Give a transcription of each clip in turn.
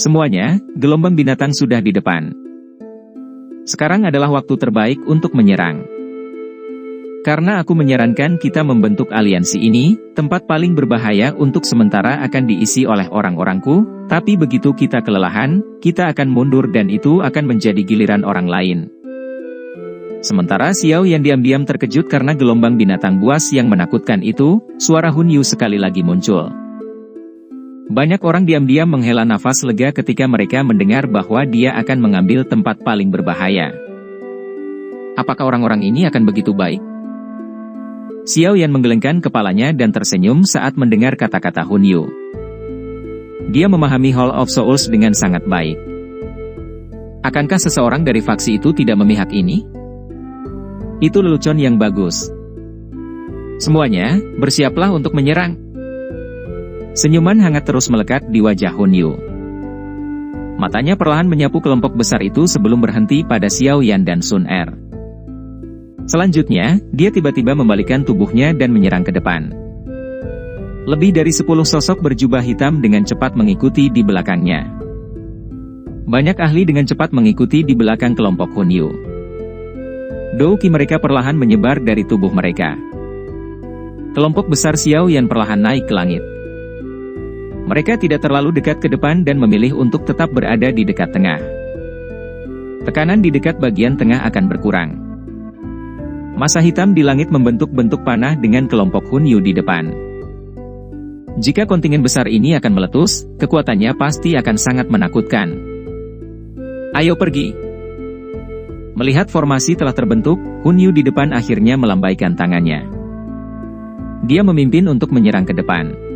Semuanya, gelombang binatang sudah di depan. Sekarang adalah waktu terbaik untuk menyerang. Karena aku menyarankan kita membentuk aliansi ini, tempat paling berbahaya untuk sementara akan diisi oleh orang-orangku, tapi begitu kita kelelahan, kita akan mundur dan itu akan menjadi giliran orang lain. Sementara Xiao yang diam-diam terkejut karena gelombang binatang buas yang menakutkan itu, suara Hun Yu sekali lagi muncul. Banyak orang diam-diam menghela nafas lega ketika mereka mendengar bahwa dia akan mengambil tempat paling berbahaya. Apakah orang-orang ini akan begitu baik? Xiao Yan menggelengkan kepalanya dan tersenyum saat mendengar kata-kata Hun Yu. Dia memahami Hall of Souls dengan sangat baik. Akankah seseorang dari faksi itu tidak memihak ini? Itu lelucon yang bagus. Semuanya, bersiaplah untuk menyerang. Senyuman hangat terus melekat di wajah Hun Yu. Matanya perlahan menyapu kelompok besar itu sebelum berhenti pada Xiao Yan dan Sun Er. Selanjutnya, dia tiba-tiba membalikkan tubuhnya dan menyerang ke depan. Lebih dari 10 sosok berjubah hitam dengan cepat mengikuti di belakangnya. Banyak ahli dengan cepat mengikuti di belakang kelompok Hun Yu. Douki mereka perlahan menyebar dari tubuh mereka. Kelompok besar Xiao Yan perlahan naik ke langit. Mereka tidak terlalu dekat ke depan dan memilih untuk tetap berada di dekat tengah. Tekanan di dekat bagian tengah akan berkurang. Massa hitam di langit membentuk bentuk panah dengan kelompok Hun Yu di depan. Jika kontingen besar ini akan meletus, kekuatannya pasti akan sangat menakutkan. Ayo pergi. Melihat formasi telah terbentuk, Hun Yu di depan akhirnya melambaikan tangannya. Dia memimpin untuk menyerang ke depan.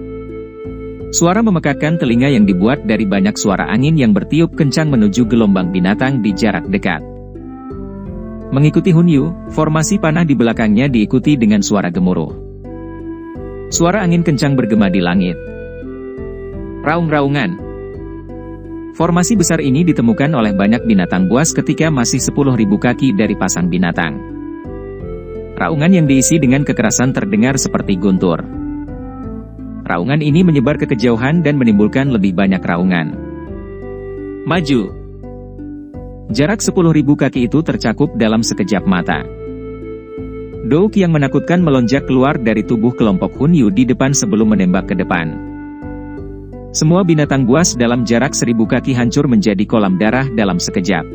Suara memekakkan telinga yang dibuat dari banyak suara angin yang bertiup kencang menuju gelombang binatang di jarak dekat. Mengikuti Hun Yu, formasi panah di belakangnya diikuti dengan suara gemuruh. Suara angin kencang bergema di langit. Raung-raungan. Formasi besar ini ditemukan oleh banyak binatang buas ketika masih 10.000 kaki dari pasang binatang. Raungan yang diisi dengan kekerasan terdengar seperti guntur. Raungan ini menyebar ke kejauhan dan menimbulkan lebih banyak raungan. Maju. Jarak 10.000 kaki itu tercakup dalam sekejap mata. Douki yang menakutkan melonjak keluar dari tubuh kelompok Hun Yu di depan sebelum menembak ke depan. Semua binatang buas dalam jarak 1.000 kaki hancur menjadi kolam darah dalam sekejap.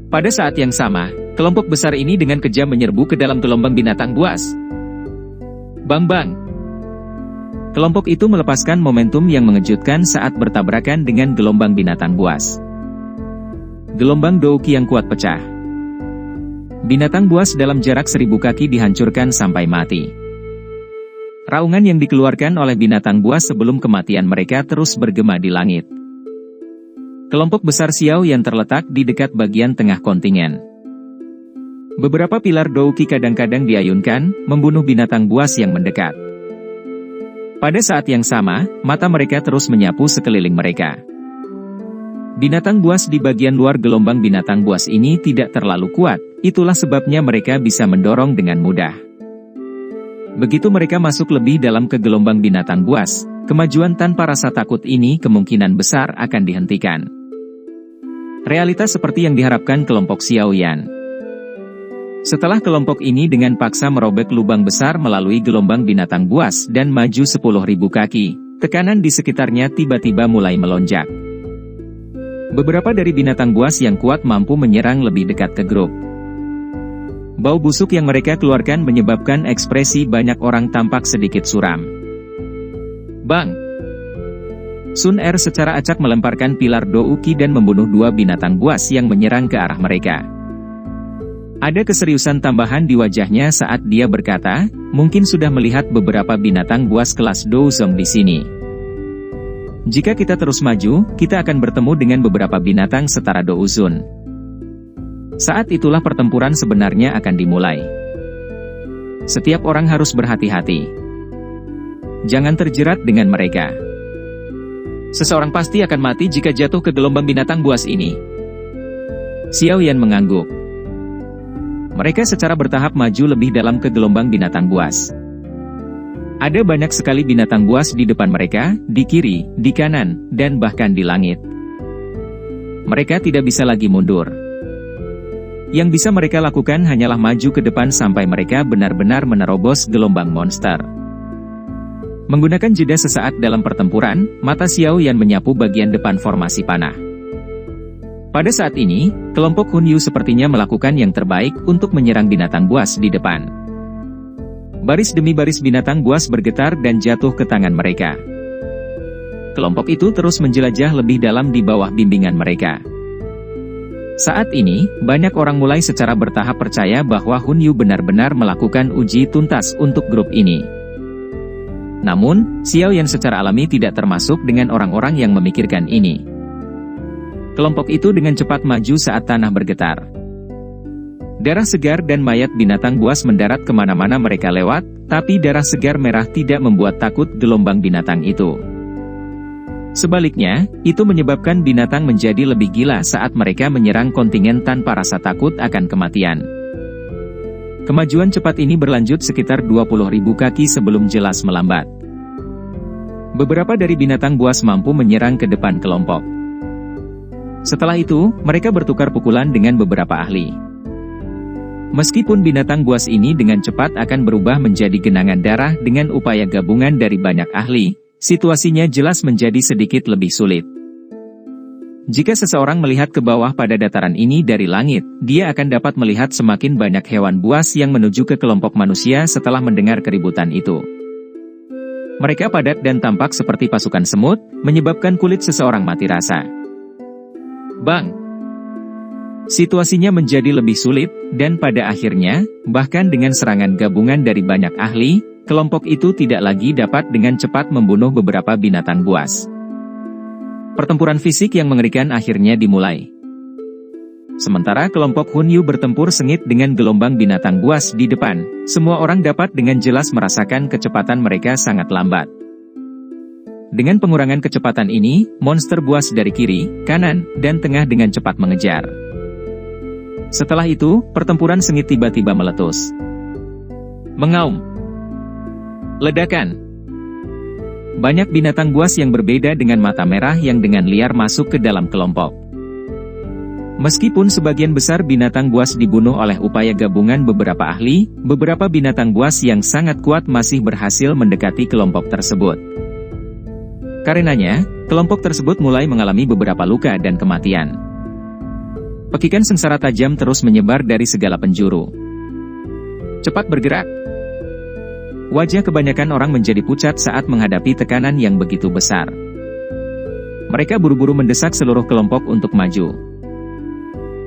Pada saat yang sama, kelompok besar ini dengan kejam menyerbu ke dalam gelombang binatang buas. Bang-bang! Kelompok itu melepaskan momentum yang mengejutkan saat bertabrakan dengan gelombang binatang buas. Gelombang Douki yang kuat pecah. Binatang buas dalam jarak 1.000 kaki dihancurkan sampai mati. Raungan yang dikeluarkan oleh binatang buas sebelum kematian mereka terus bergema di langit. Kelompok besar Xiao yang terletak di dekat bagian tengah kontingen. Beberapa pilar Douki kadang-kadang diayunkan, membunuh binatang buas yang mendekat. Pada saat yang sama, mata mereka terus menyapu sekeliling mereka. Binatang buas di bagian luar gelombang binatang buas ini tidak terlalu kuat, itulah sebabnya mereka bisa mendorong dengan mudah. Begitu mereka masuk lebih dalam ke gelombang binatang buas, kemajuan tanpa rasa takut ini kemungkinan besar akan dihentikan. Realitas seperti yang diharapkan kelompok Xiao Yan. Setelah kelompok ini dengan paksa merobek lubang besar melalui gelombang binatang buas dan maju 10.000 kaki, tekanan di sekitarnya tiba-tiba mulai melonjak. Beberapa dari binatang buas yang kuat mampu menyerang lebih dekat ke grup. Bau busuk yang mereka keluarkan menyebabkan ekspresi banyak orang tampak sedikit suram. Bang! Sun Er secara acak melemparkan pilar Douki dan membunuh 2 binatang buas yang menyerang ke arah mereka. Ada keseriusan tambahan di wajahnya saat dia berkata, mungkin sudah melihat beberapa binatang buas kelas Douzong di sini. Jika kita terus maju, kita akan bertemu dengan beberapa binatang setara Douzun. Saat itulah pertempuran sebenarnya akan dimulai. Setiap orang harus berhati-hati. Jangan terjerat dengan mereka. Seseorang pasti akan mati jika jatuh ke gelombang binatang buas ini. Xiao Yan mengangguk. Mereka secara bertahap maju lebih dalam ke gelombang binatang buas. Ada banyak sekali binatang buas di depan mereka, di kiri, di kanan, dan bahkan di langit. Mereka tidak bisa lagi mundur. Yang bisa mereka lakukan hanyalah maju ke depan sampai mereka benar-benar menerobos gelombang monster. Menggunakan jeda sesaat dalam pertempuran, mata Xiao Yan menyapu bagian depan formasi panah. Pada saat ini, kelompok Hun Yu sepertinya melakukan yang terbaik untuk menyerang binatang buas di depan. Baris demi baris binatang buas bergetar dan jatuh ke tangan mereka. Kelompok itu terus menjelajah lebih dalam di bawah bimbingan mereka. Saat ini, banyak orang mulai secara bertahap percaya bahwa Hun Yu benar-benar melakukan uji tuntas untuk grup ini. Namun, Xiao Yan secara alami tidak termasuk dengan orang-orang yang memikirkan ini. Kelompok itu dengan cepat maju saat tanah bergetar. Darah segar dan mayat binatang buas mendarat kemana-mana mereka lewat, tapi darah segar merah tidak membuat takut gelombang binatang itu. Sebaliknya, itu menyebabkan binatang menjadi lebih gila saat mereka menyerang kontingen tanpa rasa takut akan kematian. Kemajuan cepat ini berlanjut sekitar 20.000 kaki sebelum jelas melambat. Beberapa dari binatang buas mampu menyerang ke depan kelompok. Setelah itu, mereka bertukar pukulan dengan beberapa ahli. Meskipun binatang buas ini dengan cepat akan berubah menjadi genangan darah dengan upaya gabungan dari banyak ahli, situasinya jelas menjadi sedikit lebih sulit. Jika seseorang melihat ke bawah pada dataran ini dari langit, dia akan dapat melihat semakin banyak hewan buas yang menuju ke kelompok manusia setelah mendengar keributan itu. Mereka padat dan tampak seperti pasukan semut, menyebabkan kulit seseorang mati rasa. Bang! Situasinya menjadi lebih sulit, dan pada akhirnya, bahkan dengan serangan gabungan dari banyak ahli, kelompok itu tidak lagi dapat dengan cepat membunuh beberapa binatang buas. Pertempuran fisik yang mengerikan akhirnya dimulai. Sementara kelompok Hun Yu bertempur sengit dengan gelombang binatang buas di depan, semua orang dapat dengan jelas merasakan kecepatan mereka sangat lambat. Dengan pengurangan kecepatan ini, monster buas dari kiri, kanan, dan tengah dengan cepat mengejar. Setelah itu, pertempuran sengit tiba-tiba meletus. Mengaum. Ledakan. Banyak binatang buas yang berbeda dengan mata merah yang dengan liar masuk ke dalam kelompok. Meskipun sebagian besar binatang buas dibunuh oleh upaya gabungan beberapa ahli, beberapa binatang buas yang sangat kuat masih berhasil mendekati kelompok tersebut. Karenanya, kelompok tersebut mulai mengalami beberapa luka dan kematian. Pekikan sengsara tajam terus menyebar dari segala penjuru. Cepat bergerak. Wajah kebanyakan orang menjadi pucat saat menghadapi tekanan yang begitu besar. Mereka buru-buru mendesak seluruh kelompok untuk maju.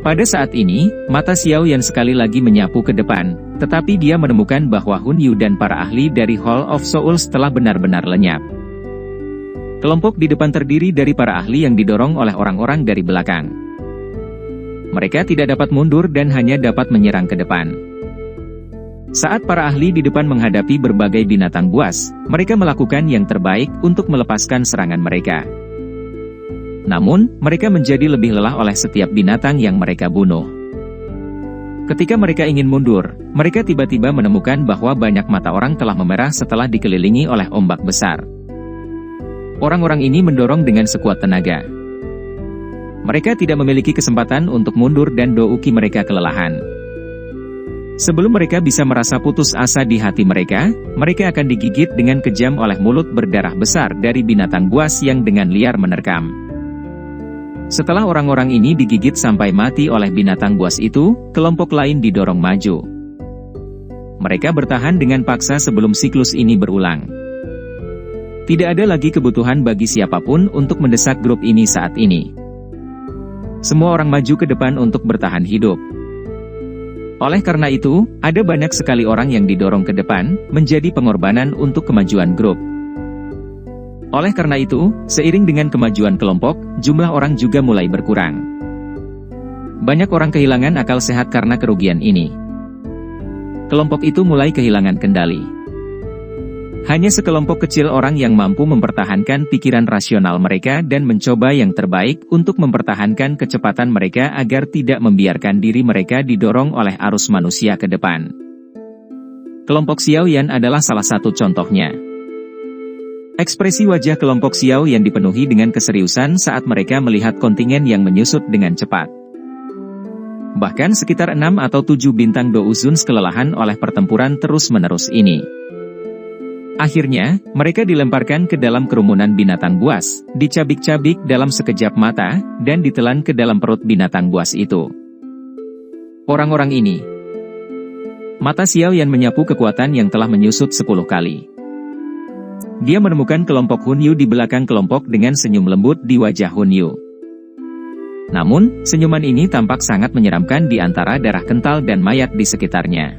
Pada saat ini, mata Xiao Yan sekali lagi menyapu ke depan, tetapi dia menemukan bahwa Hun Yu dan para ahli dari Hall of Souls telah benar-benar lenyap. Kelompok di depan terdiri dari para ahli yang didorong oleh orang-orang dari belakang. Mereka tidak dapat mundur dan hanya dapat menyerang ke depan. Saat para ahli di depan menghadapi berbagai binatang buas, mereka melakukan yang terbaik untuk melepaskan serangan mereka. Namun, mereka menjadi lebih lelah oleh setiap binatang yang mereka bunuh. Ketika mereka ingin mundur, mereka tiba-tiba menemukan bahwa banyak mata orang telah memerah setelah dikelilingi oleh ombak besar. Orang-orang ini mendorong dengan sekuat tenaga. Mereka tidak memiliki kesempatan untuk mundur dan Douki mereka kelelahan. Sebelum mereka bisa merasa putus asa di hati mereka, mereka akan digigit dengan kejam oleh mulut berdarah besar dari binatang buas yang dengan liar menerkam. Setelah orang-orang ini digigit sampai mati oleh binatang buas itu, kelompok lain didorong maju. Mereka bertahan dengan paksa sebelum siklus ini berulang. Tidak ada lagi kebutuhan bagi siapapun untuk mendesak grup ini saat ini. Semua orang maju ke depan untuk bertahan hidup. Oleh karena itu, ada banyak sekali orang yang didorong ke depan, menjadi pengorbanan untuk kemajuan grup. Oleh karena itu, seiring dengan kemajuan kelompok, jumlah orang juga mulai berkurang. Banyak orang kehilangan akal sehat karena kerugian ini. Kelompok itu mulai kehilangan kendali. Hanya sekelompok kecil orang yang mampu mempertahankan pikiran rasional mereka dan mencoba yang terbaik untuk mempertahankan kecepatan mereka agar tidak membiarkan diri mereka didorong oleh arus manusia ke depan. Kelompok Xiaoyan adalah salah satu contohnya. Ekspresi wajah kelompok Xiaoyan dipenuhi dengan keseriusan saat mereka melihat kontingen yang menyusut dengan cepat. Bahkan sekitar 6 atau 7 bintang Douzun kelelahan oleh pertempuran terus-menerus ini. Akhirnya, mereka dilemparkan ke dalam kerumunan binatang buas, dicabik-cabik dalam sekejap mata, dan ditelan ke dalam perut binatang buas itu. Orang-orang ini. Mata Xiaoyan menyapu kekuatan yang telah menyusut 10 kali. Dia menemukan kelompok Hunyu di belakang kelompok dengan senyum lembut di wajah Hunyu. Namun, senyuman ini tampak sangat menyeramkan di antara darah kental dan mayat di sekitarnya.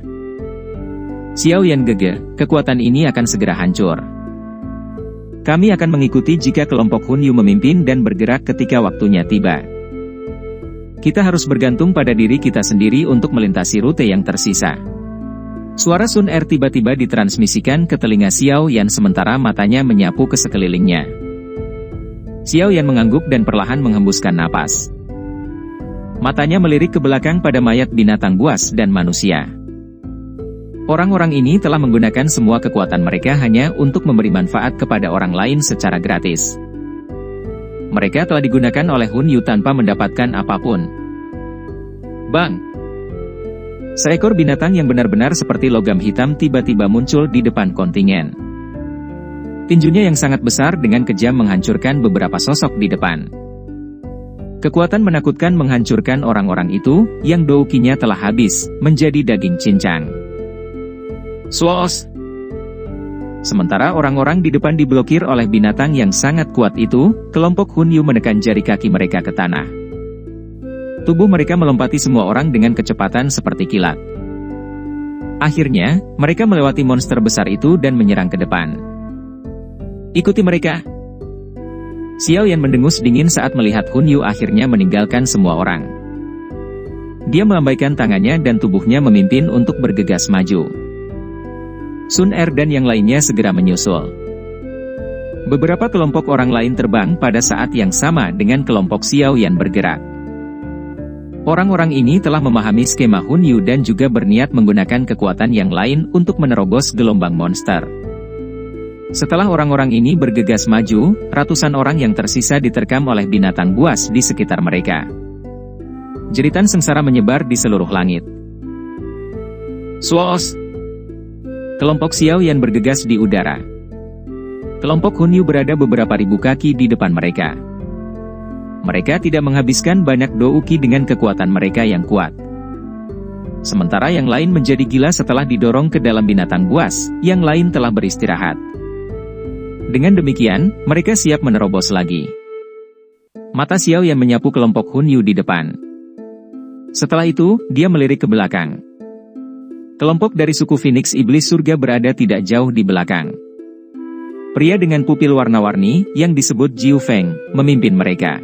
Xiaoyan gege, kekuatan ini akan segera hancur. Kami akan mengikuti jika kelompok Hunyu memimpin dan bergerak ketika waktunya tiba. Kita harus bergantung pada diri kita sendiri untuk melintasi rute yang tersisa. Suara Sun Er tiba-tiba ditransmisikan ke telinga Xiaoyan sementara matanya menyapu ke sekelilingnya. Xiaoyan mengangguk dan perlahan menghembuskan napas. Matanya melirik ke belakang pada mayat binatang buas dan manusia. Orang-orang ini telah menggunakan semua kekuatan mereka hanya untuk memberi manfaat kepada orang lain secara gratis. Mereka telah digunakan oleh Hunyu tanpa mendapatkan apapun. Bang! Seekor binatang yang benar-benar seperti logam hitam tiba-tiba muncul di depan kontingen. Tinjunya yang sangat besar dengan kejam menghancurkan beberapa sosok di depan. Kekuatan menakutkan menghancurkan orang-orang itu, yang doukinya telah habis, menjadi daging cincang. Swos! Sementara orang-orang di depan diblokir oleh binatang yang sangat kuat itu, kelompok Hunyu menekan jari kaki mereka ke tanah. Tubuh mereka melompati semua orang dengan kecepatan seperti kilat. Akhirnya, mereka melewati monster besar itu dan menyerang ke depan. Ikuti mereka! Xiaoyan mendengus dingin saat melihat Hunyu akhirnya meninggalkan semua orang. Dia melambaikan tangannya dan tubuhnya memimpin untuk bergegas maju. Sun Er dan yang lainnya segera menyusul. Beberapa kelompok orang lain terbang pada saat yang sama dengan kelompok Xiaoyan bergerak. Orang-orang ini telah memahami skema Hunyu dan juga berniat menggunakan kekuatan yang lain untuk menerobos gelombang monster. Setelah orang-orang ini bergegas maju, ratusan orang yang tersisa diterkam oleh binatang buas di sekitar mereka. Jeritan sengsara menyebar di seluruh langit. Swos! Kelompok Xiaoyan bergegas di udara. Kelompok Hunyu berada beberapa ribu kaki di depan mereka. Mereka tidak menghabiskan banyak douki dengan kekuatan mereka yang kuat. Sementara yang lain menjadi gila setelah didorong ke dalam binatang buas, yang lain telah beristirahat. Dengan demikian, mereka siap menerobos lagi. Mata Xiaoyan menyapu kelompok Hunyu di depan. Setelah itu, dia melirik ke belakang. Kelompok dari suku Phoenix Iblis Surga berada tidak jauh di belakang. Pria dengan pupil warna-warni, yang disebut Jiu Feng, memimpin mereka.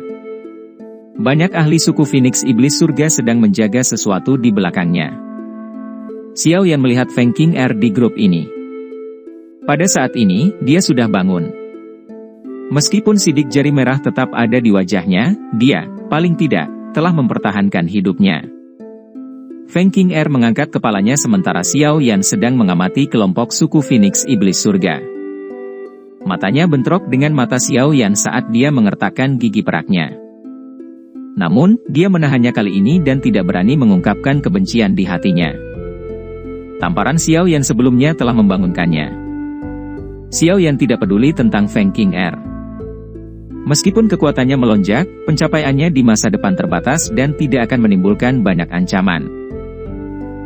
Banyak ahli suku Phoenix Iblis Surga sedang menjaga sesuatu di belakangnya. Xiaoyan melihat Feng King Er di grup ini. Pada saat ini, dia sudah bangun. Meskipun sidik jari merah tetap ada di wajahnya, dia, paling tidak, telah mempertahankan hidupnya. Feng King Er mengangkat kepalanya sementara Xiaoyan sedang mengamati kelompok suku Phoenix Iblis Surga. Matanya bentrok dengan mata Xiaoyan saat dia mengertakkan gigi peraknya. Namun, dia menahannya kali ini dan tidak berani mengungkapkan kebencian di hatinya. Tamparan Xiaoyan sebelumnya telah membangunkannya. Xiaoyan tidak peduli tentang Feng King Er. Meskipun kekuatannya melonjak, pencapaiannya di masa depan terbatas dan tidak akan menimbulkan banyak ancaman.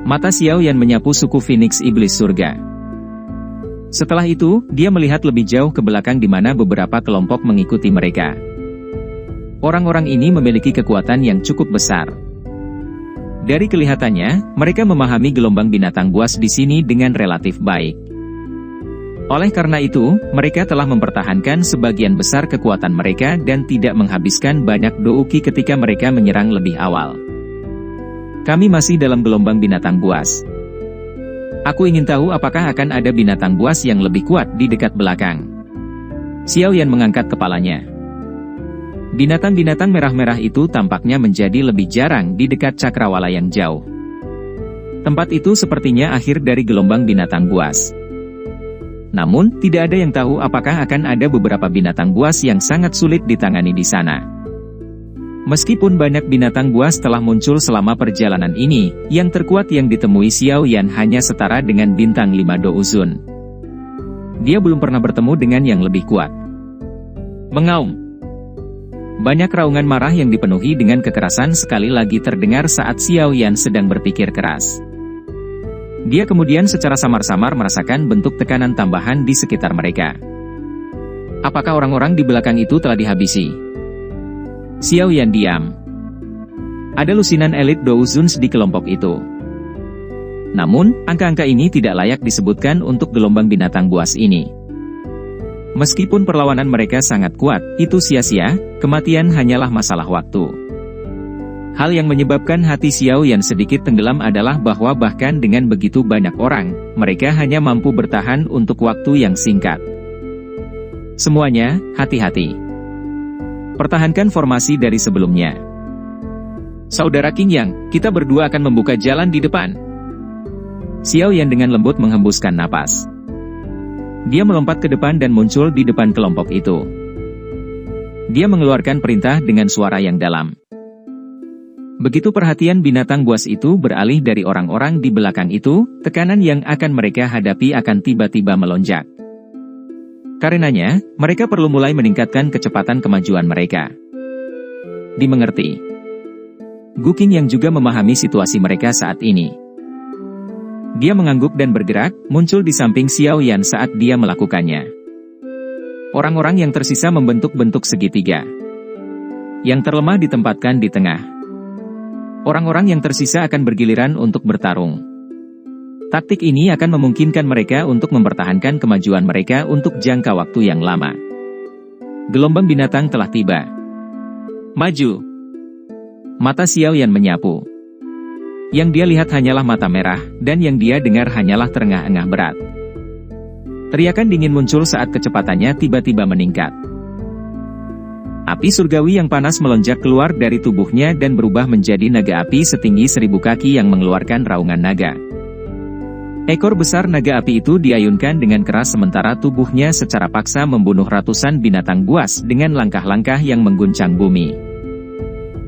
Mata Xiaoyan menyapu suku Phoenix Iblis Surga. Setelah itu, dia melihat lebih jauh ke belakang di mana beberapa kelompok mengikuti mereka. Orang-orang ini memiliki kekuatan yang cukup besar. Dari kelihatannya, mereka memahami gelombang binatang buas di sini dengan relatif baik. Oleh karena itu, mereka telah mempertahankan sebagian besar kekuatan mereka dan tidak menghabiskan banyak douki ketika mereka menyerang lebih awal. Kami masih dalam gelombang binatang buas. Aku ingin tahu apakah akan ada binatang buas yang lebih kuat di dekat belakang. Xiaoyan mengangkat kepalanya. Binatang-binatang merah-merah itu tampaknya menjadi lebih jarang di dekat cakrawala yang jauh. Tempat itu sepertinya akhir dari gelombang binatang buas. Namun, tidak ada yang tahu apakah akan ada beberapa binatang buas yang sangat sulit ditangani di sana. Meskipun banyak binatang buas telah muncul selama perjalanan ini, yang terkuat yang ditemui Xiao Yan hanya setara dengan bintang 5 Douzun. Dia belum pernah bertemu dengan yang lebih kuat. Mengaum. Banyak raungan marah yang dipenuhi dengan kekerasan sekali lagi terdengar saat Xiao Yan sedang berpikir keras. Dia kemudian secara samar-samar merasakan bentuk tekanan tambahan di sekitar mereka. Apakah orang-orang di belakang itu telah dihabisi? Xiao Yan diam. Ada lusinan elit Douzuns di kelompok itu. Namun, angka-angka ini tidak layak disebutkan untuk gelombang binatang buas ini. Meskipun perlawanan mereka sangat kuat, itu sia-sia, kematian hanyalah masalah waktu. Hal yang menyebabkan hati Xiao Yan sedikit tenggelam adalah bahwa bahkan dengan begitu banyak orang, mereka hanya mampu bertahan untuk waktu yang singkat. Semuanya, hati-hati. Pertahankan formasi dari sebelumnya. Saudara Qing Yang, kita berdua akan membuka jalan di depan. Xiao Yan dengan lembut menghembuskan napas. Dia melompat ke depan dan muncul di depan kelompok itu. Dia mengeluarkan perintah dengan suara yang dalam. Begitu perhatian binatang buas itu beralih dari orang-orang di belakang itu, tekanan yang akan mereka hadapi akan tiba-tiba melonjak. Karenanya, mereka perlu mulai meningkatkan kecepatan kemajuan mereka. Dimengerti. Gu Qing yang juga memahami situasi mereka saat ini. Dia mengangguk dan bergerak, muncul di samping Xiao Yan saat dia melakukannya. Orang-orang yang tersisa membentuk segitiga. Yang terlemah ditempatkan di tengah. Orang-orang yang tersisa akan bergiliran untuk bertarung. Taktik ini akan memungkinkan mereka untuk mempertahankan kemajuan mereka untuk jangka waktu yang lama. Gelombang binatang telah tiba. Maju. Mata Xiao Yan menyapu. Yang dia lihat hanyalah mata merah, dan yang dia dengar hanyalah terengah-engah berat. Teriakan dingin muncul saat kecepatannya tiba-tiba meningkat. Api surgawi yang panas melonjak keluar dari tubuhnya dan berubah menjadi naga api setinggi 1000 kaki yang mengeluarkan raungan naga. Ekor besar naga api itu diayunkan dengan keras sementara tubuhnya secara paksa membunuh ratusan binatang buas dengan langkah-langkah yang mengguncang bumi.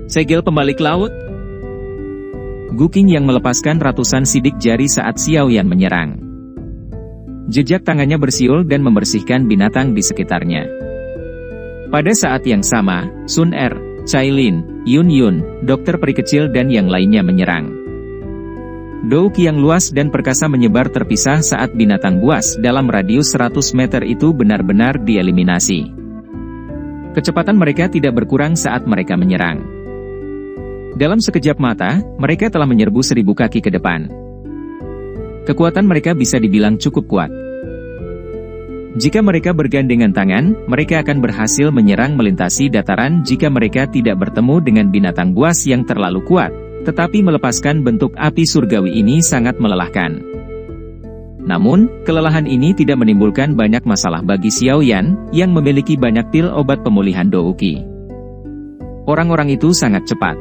Segel pembalik laut. Gu Qing yang melepaskan ratusan sidik jari saat Xiao Yan menyerang. Jejak tangannya bersiul dan membersihkan binatang di sekitarnya. Pada saat yang sama, Sun Er, Cai Lin, Yun Yun, dokter peri kecil dan yang lainnya menyerang. Douki yang luas dan perkasa menyebar terpisah saat binatang buas dalam radius 100 meter itu benar-benar dieliminasi. Kecepatan mereka tidak berkurang saat mereka menyerang. Dalam sekejap mata, mereka telah menyerbu 1000 kaki ke depan. Kekuatan mereka bisa dibilang cukup kuat. Jika mereka bergandengan tangan, mereka akan berhasil menyerang melintasi dataran jika mereka tidak bertemu dengan binatang buas yang terlalu kuat, tetapi melepaskan bentuk api surgawi ini sangat melelahkan. Namun, kelelahan ini tidak menimbulkan banyak masalah bagi Xiao Yan, yang memiliki banyak pil obat pemulihan Douki. Orang-orang itu sangat cepat.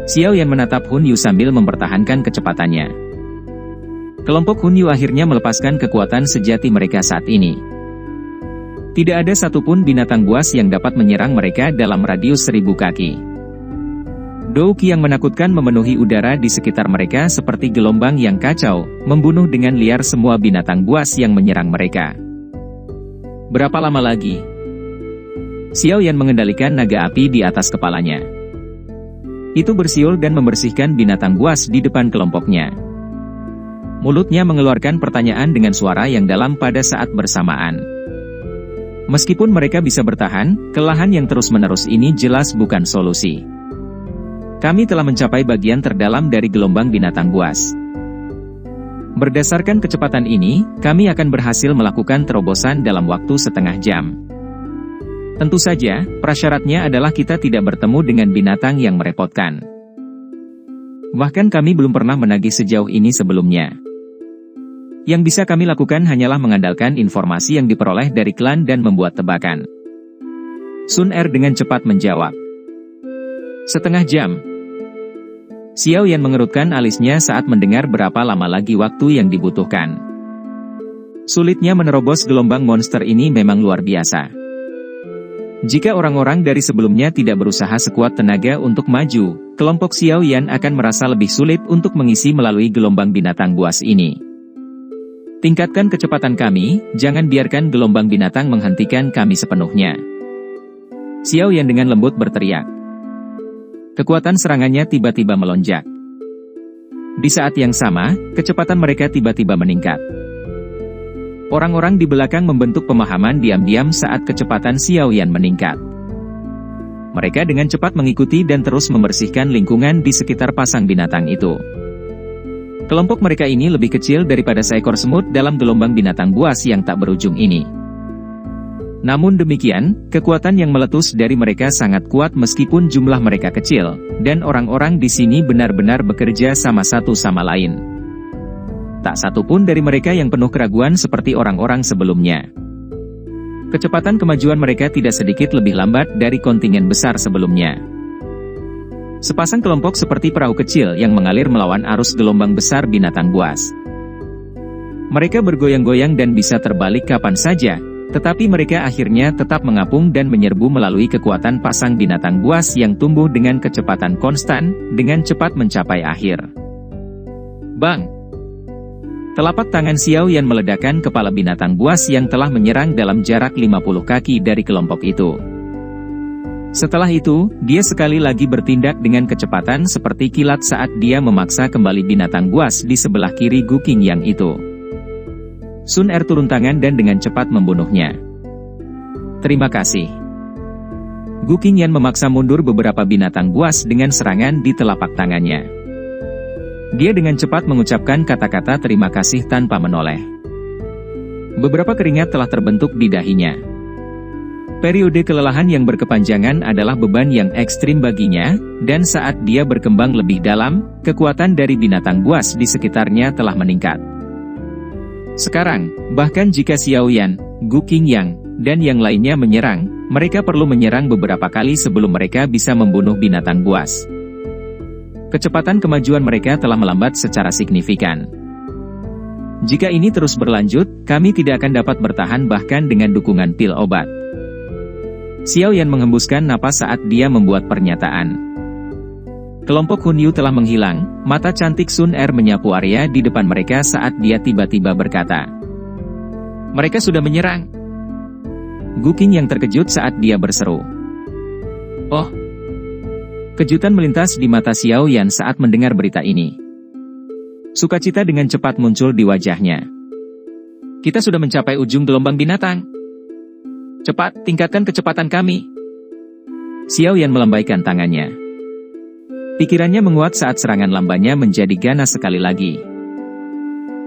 Xiao Yan menatap Hun Yu sambil mempertahankan kecepatannya. Kelompok Hun Yu akhirnya melepaskan kekuatan sejati mereka saat ini. Tidak ada satupun binatang buas yang dapat menyerang mereka dalam radius 1000 kaki. Douki yang menakutkan memenuhi udara di sekitar mereka seperti gelombang yang kacau, membunuh dengan liar semua binatang buas yang menyerang mereka. Berapa lama lagi? Xiao Yan mengendalikan naga api di atas kepalanya. Itu bersiul dan membersihkan binatang buas di depan kelompoknya. Mulutnya mengeluarkan pertanyaan dengan suara yang dalam pada saat bersamaan. Meskipun mereka bisa bertahan, kelelahan yang terus-menerus ini jelas bukan solusi. Kami telah mencapai bagian terdalam dari gelombang binatang buas. Berdasarkan kecepatan ini, kami akan berhasil melakukan terobosan dalam waktu setengah jam. Tentu saja, prasyaratnya adalah kita tidak bertemu dengan binatang yang merepotkan. Bahkan kami belum pernah menagih sejauh ini sebelumnya. Yang bisa kami lakukan hanyalah mengandalkan informasi yang diperoleh dari klan dan membuat tebakan. Sun Er dengan cepat menjawab. Setengah jam. Xiao Yan mengerutkan alisnya saat mendengar berapa lama lagi waktu yang dibutuhkan. Sulitnya menerobos gelombang monster ini memang luar biasa. Jika orang-orang dari sebelumnya tidak berusaha sekuat tenaga untuk maju, kelompok Xiao Yan akan merasa lebih sulit untuk mengisi melalui gelombang binatang buas ini. Tingkatkan kecepatan kami, jangan biarkan gelombang binatang menghentikan kami sepenuhnya. Xiao Yan dengan lembut berteriak. Kekuatan serangannya tiba-tiba melonjak. Di saat yang sama, kecepatan mereka tiba-tiba meningkat. Orang-orang di belakang membentuk pemahaman diam-diam saat kecepatan Xiao Yan meningkat. Mereka dengan cepat mengikuti dan terus membersihkan lingkungan di sekitar pasang binatang itu. Kelompok mereka ini lebih kecil daripada seekor semut dalam gelombang binatang buas yang tak berujung ini. Namun demikian, kekuatan yang meletus dari mereka sangat kuat meskipun jumlah mereka kecil, dan orang-orang di sini benar-benar bekerja sama satu sama lain. Tak satu pun dari mereka yang penuh keraguan seperti orang-orang sebelumnya. Kecepatan kemajuan mereka tidak sedikit lebih lambat dari kontingen besar sebelumnya. Sepasang kelompok seperti perahu kecil yang mengalir melawan arus gelombang besar binatang buas. Mereka bergoyang-goyang dan bisa terbalik kapan saja, tetapi mereka akhirnya tetap mengapung dan menyerbu melalui kekuatan pasang binatang buas yang tumbuh dengan kecepatan konstan, dengan cepat mencapai akhir. Bang! Telapak tangan Xiao Yan meledakkan kepala binatang buas yang telah menyerang dalam jarak 50 kaki dari kelompok itu. Setelah itu, dia sekali lagi bertindak dengan kecepatan seperti kilat saat dia memaksa kembali binatang buas di sebelah kiri Gu Qingyang itu. Sun Er turun tangan dan dengan cepat membunuhnya. Terima kasih. Gu Qingyang memaksa mundur beberapa binatang buas dengan serangan di telapak tangannya. Dia dengan cepat mengucapkan kata-kata terima kasih tanpa menoleh. Beberapa keringat telah terbentuk di dahinya. Periode kelelahan yang berkepanjangan adalah beban yang ekstrim baginya, dan saat dia berkembang lebih dalam, kekuatan dari binatang buas di sekitarnya telah meningkat. Sekarang, bahkan jika Xiao Yan, Gu Qingyang, dan yang lainnya menyerang, mereka perlu menyerang beberapa kali sebelum mereka bisa membunuh binatang buas. Kecepatan kemajuan mereka telah melambat secara signifikan. Jika ini terus berlanjut, kami tidak akan dapat bertahan bahkan dengan dukungan pil obat. Xiao Yan menghembuskan napas saat dia membuat pernyataan. Kelompok Hun Yu telah menghilang, mata cantik Sun Er menyapu area di depan mereka saat dia tiba-tiba berkata. Mereka sudah menyerang. Gu Qingyang terkejut saat dia berseru. Oh! Kejutan melintas di mata Xiao Yan saat mendengar berita ini. Sukacita dengan cepat muncul di wajahnya. Kita sudah mencapai ujung gelombang binatang. Cepat, tingkatkan kecepatan kami. Xiao Yan melambaikan tangannya. Pikirannya menguat saat serangan lambannya menjadi ganas sekali lagi.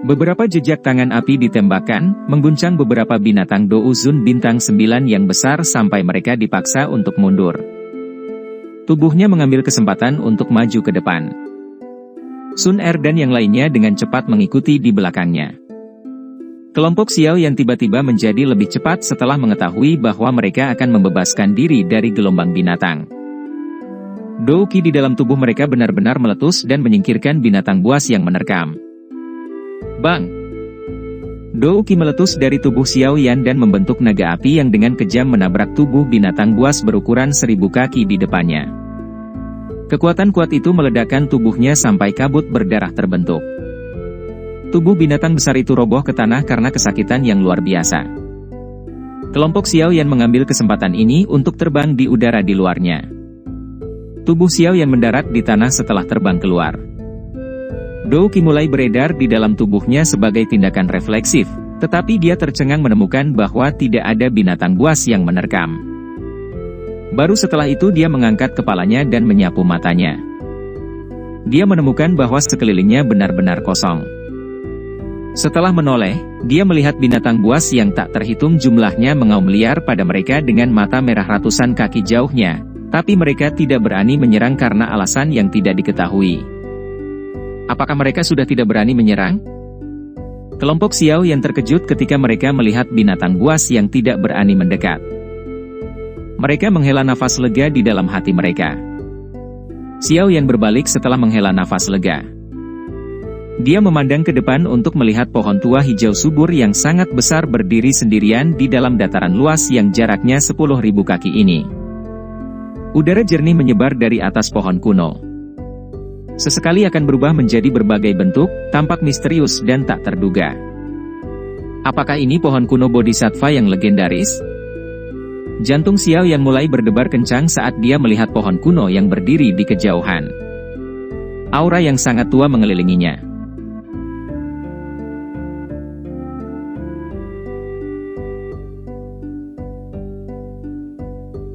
Beberapa jejak tangan api ditembakkan, mengguncang beberapa binatang Douzun bintang 9 yang besar sampai mereka dipaksa untuk mundur. Tubuhnya mengambil kesempatan untuk maju ke depan. Sun Er dan yang lainnya dengan cepat mengikuti di belakangnya. Kelompok Xiao yang tiba-tiba menjadi lebih cepat setelah mengetahui bahwa mereka akan membebaskan diri dari gelombang binatang. Dou Qi di dalam tubuh mereka benar-benar meletus dan menyingkirkan binatang buas yang menerkam. Bang! Dou Qi meletus dari tubuh Xiao Yan dan membentuk naga api yang dengan kejam menabrak tubuh binatang buas berukuran 1000 kaki di depannya. Kekuatan kuat itu meledakkan tubuhnya sampai kabut berdarah terbentuk. Tubuh binatang besar itu roboh ke tanah karena kesakitan yang luar biasa. Kelompok Xiao Yan mengambil kesempatan ini untuk terbang di udara di luarnya. Tubuh Xiao Yan mendarat di tanah setelah terbang keluar. Dou Qi mulai beredar di dalam tubuhnya sebagai tindakan refleksif, tetapi dia tercengang menemukan bahwa tidak ada binatang buas yang menerkam. Baru setelah itu dia mengangkat kepalanya dan menyapu matanya. Dia menemukan bahwa sekelilingnya benar-benar kosong. Setelah menoleh, dia melihat binatang buas yang tak terhitung jumlahnya mengaum liar pada mereka dengan mata merah ratusan kaki jauhnya, tapi mereka tidak berani menyerang karena alasan yang tidak diketahui. Apakah mereka sudah tidak berani menyerang? Kelompok Xiao yang terkejut ketika mereka melihat binatang buas yang tidak berani mendekat. Mereka menghela nafas lega di dalam hati mereka. Xiao Yan berbalik setelah menghela nafas lega. Dia memandang ke depan untuk melihat pohon tua hijau subur yang sangat besar berdiri sendirian di dalam dataran luas yang jaraknya 10.000 kaki ini. Udara jernih menyebar dari atas pohon kuno. Sesekali akan berubah menjadi berbagai bentuk, tampak misterius dan tak terduga. Apakah ini pohon kuno Bodhisattva yang legendaris? Jantung Xiao Yan mulai berdebar kencang saat dia melihat pohon kuno yang berdiri di kejauhan. Aura yang sangat tua mengelilinginya.